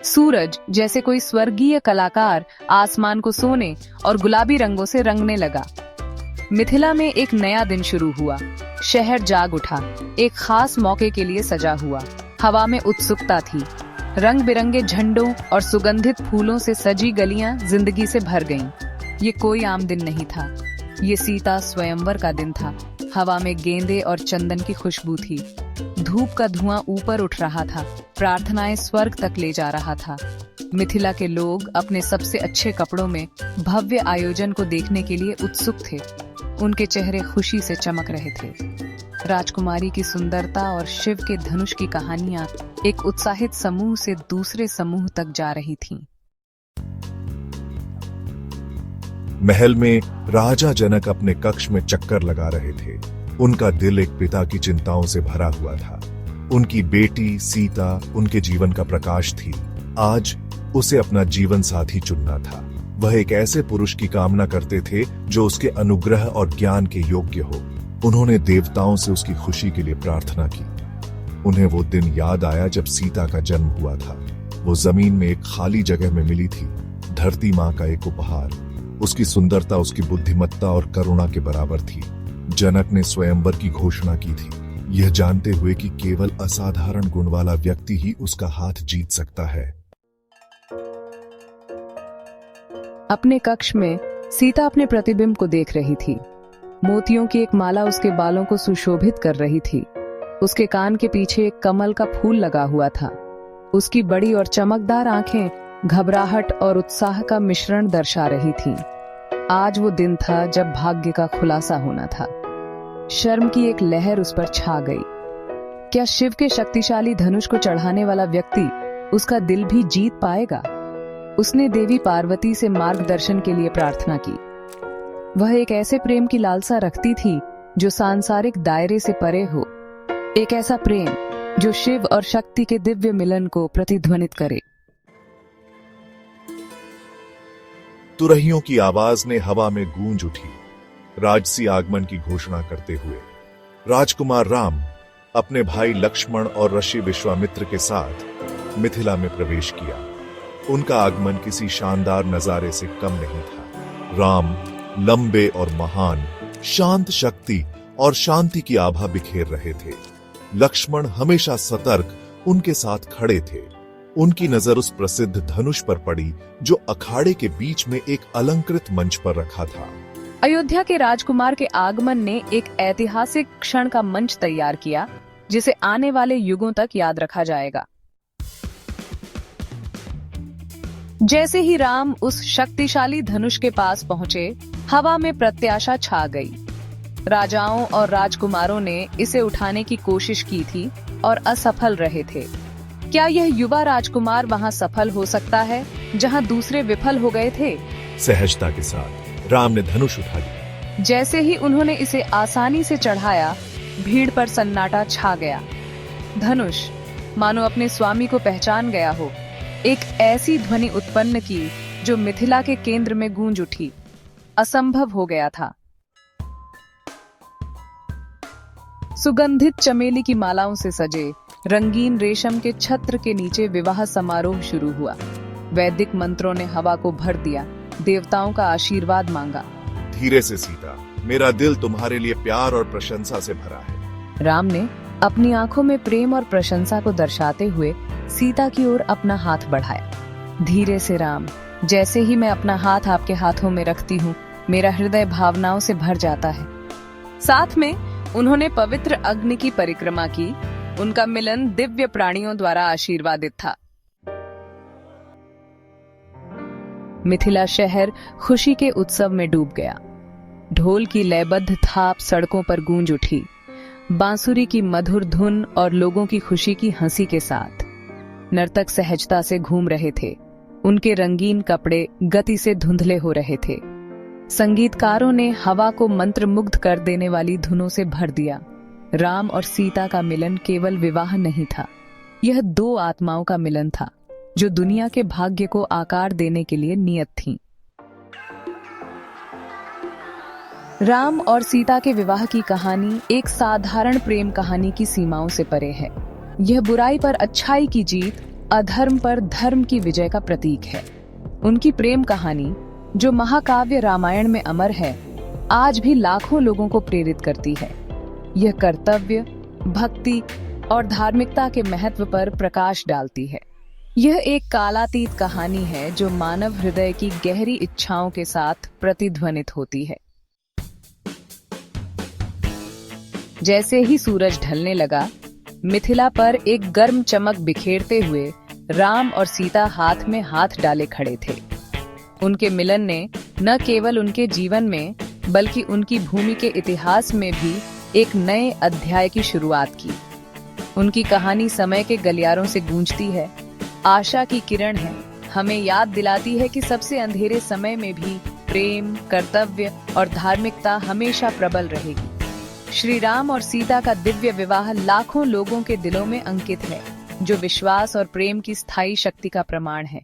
सूरज जैसे कोई स्वर्गीय कलाकार आसमान को सोने और गुलाबी रंगों से रंगने लगा। मिथिला में एक नया दिन शुरू हुआ। शहर जाग उठा, एक खास मौके के लिए सजा हुआ। हवा में उत्सुकता थी। रंग बिरंगे झंडों और सुगंधित फूलों से सजी गलियां जिंदगी से भर गईं। ये कोई आम दिन नहीं था, ये सीता स्वयंवर का दिन था। हवा में गेंदे और चंदन की खुशबू थी। धूप का धुआं ऊपर उठ रहा था, प्रार्थनाएं स्वर्ग तक ले जा रहा था। मिथिला के लोग अपने सबसे अच्छे कपड़ों में भव्य आयोजन को देखने के लिए उत्सुक थे। उनके चेहरे खुशी से चमक रहे थे। राजकुमारी की सुंदरता और शिव के धनुष की कहानियां एक उत्साहित समूह से दूसरे समूह तक जा रही थीं। महल में राजा जनक अपने कक्ष में चक्कर लगा रहे थे। उनका दिल एक पिता की चिंताओं से भरा हुआ था। उनकी बेटी सीता उनके जीवन का प्रकाश थी। आज उसे अपना जीवन साथी चुनना था। वह एक ऐसे पुरुष की कामना करते थे जो उसके अनुग्रह और ज्ञान के योग्य हो। उन्होंने देवताओं से उसकी खुशी के लिए प्रार्थना की। उन्हें वो दिन याद आया जब सीता का जन्म हुआ था। वो जमीन में एक खाली जगह में मिली थी, धरती माँ का एक उपहार। उसकी सुंदरता उसकी बुद्धिमत्ता और करुणा के बराबर थी। जनक ने स्वयंवर की घोषणा की थी, यह जानते हुए कि केवल असाधारण गुण वाला व्यक्ति ही उसका हाथ जीत सकता है। अपने कक्ष में सीता अपने प्रतिबिंब को देख रही थी। मोतियों की एक माला उसके बालों को सुशोभित कर रही थी। उसके कान के पीछे एक कमल का फूल लगा हुआ था। उसकी बड़ी और चमकदार आंखें घबराहट और उत्साह का मिश्रण दर्शा रही थीं। आज वो दिन था जब भाग्य का खुलासा होना था। शर्म की एक लहर उस पर छा गई। क्या शिव के शक्तिशाली धनुष को चढ़ाने वाला व्यक्ति उसका दिल भी जीत पाएगा? उसने देवी पार्वती से मार्गदर्शन के लिए प्रार्थना की। वह एक ऐसे प्रेम की लालसा रखती थी जो सांसारिक दायरे से परे हो, एक ऐसा प्रेम जो शिव और शक्ति के दिव्य मिलन को प्रतिध्वनित करे। तुरहियों की आवाज ने हवा में गूंज उठी, राजसी आगमन की घोषणा करते हुए। राजकुमार राम अपने भाई लक्ष्मण और ऋषि विश्वामित्र के साथ मिथिला में प्रवेश किया। उनका आगमन किसी शानदार नजारे से कम नहीं था। राम लंबे और महान, शांत शक्ति और शांति की आभा बिखेर रहे थे। लक्ष्मण हमेशा सतर्क उनके साथ खड़े थे। उनकी नजर उस प्रसिद्ध धनुष पर पड़ी जो अखाड़े के बीच में एक अलंकृत मंच पर रखा था। अयोध्या के राजकुमार के आगमन ने एक ऐतिहासिक क्षण का मंच तैयार किया, जिसे आने वाले युगों तक याद रखा जाएगा। जैसे ही राम उस शक्तिशाली धनुष के पास पहुंचे, हवा में प्रत्याशा छा गई। राजाओं और राजकुमारों ने इसे उठाने की कोशिश की थी और असफल रहे थे। क्या यह युवा राजकुमार वहां सफल हो सकता है जहां दूसरे विफल हो गए थे? सहजता के साथ राम ने धनुष उठा लिया। जैसे ही उन्होंने इसे आसानी से चढ़ाया, भीड़ पर सन्नाटा छा गया। धनुष मानो अपने स्वामी को पहचान गया हो। एक ऐसी ध्वनि उत्पन्न की जो मिथिला के केंद्र में गूंज उठी। असंभव हो गया था। सुगंधित चमेली की मालाओं से सजे रंगीन रेशम के छत्र के नीचे विवाह समारोह शुरू हुआ। वैदिक मंत्रों ने हवा को भर दिया, देवताओं का आशीर्वाद मांगा। धीरे से सीता, मेरा दिल तुम्हारे लिए प्यार और प्रशंसा से भरा है। राम ने अपनी आंखों में प्रेम और प्रशंसा को दर्शाते हुए सीता की ओर अपना हाथ बढ़ाया। धीरे से राम, जैसे ही मैं अपना हाथ आपके हाथों में रखती हूँ, मेरा हृदय भावनाओं से भर जाता है। साथ में उन्होंने पवित्र अग्नि की परिक्रमा की। उनका मिलन दिव्य प्राणियों द्वारा आशीर्वादित था। मिथिला शहर खुशी के उत्सव में डूब गया। ढोल की लयबद्ध थाप सड़कों पर गूंज उठी, बांसुरी की मधुर धुन और लोगों की खुशी की हंसी के साथ। नर्तक सहजता से घूम रहे थे। उनके रंगीन कपड़े गति से धुंधले हो रहे थे। संगीतकारों ने हवा को मंत्रमुग्ध कर देने वाली धुनों से भर दिया। राम और सीता का मिलन केवल विवाह नहीं था, यह दो आत्माओं का मिलन था जो दुनिया के भाग्य को आकार देने के लिए नियत थीं। राम और सीता के विवाह की कहानी एक साधारण प्रेम कहानी की सीमाओं से परे है। यह बुराई पर अच्छाई की जीत, अधर्म पर धर्म की विजय का प्रतीक है। उनकी प्रेम कहानी, जो महाकाव्य रामायण में अमर है, आज भी लाखों लोगों को प्रेरित करती है। यह कर्तव्य, भक्ति और धार्मिकता के महत्व पर प्रकाश डालती है। यह एक कालातीत कहानी है जो मानव हृदय की गहरी इच्छाओं के साथ प्रतिध्वनित होती है। जैसे ही सूरज ढलने लगा, मिथिला पर एक गर्म चमक बिखेरते हुए राम और सीता हाथ में हाथ डाले खड़े थे। उनके मिलन ने न केवल उनके जीवन में बल्कि उनकी भूमि के इतिहास में भी एक नए अध्याय की शुरुआत की। उनकी कहानी समय के गलियारों से गूंजती है, आशा की किरण है, हमें याद दिलाती है कि सबसे अंधेरे समय में भी प्रेम, कर्तव्य और धार्मिकता हमेशा प्रबल रहेगी। श्री राम और सीता का दिव्य विवाह लाखों लोगों के दिलों में अंकित है, जो विश्वास और प्रेम की स्थायी शक्ति का प्रमाण है।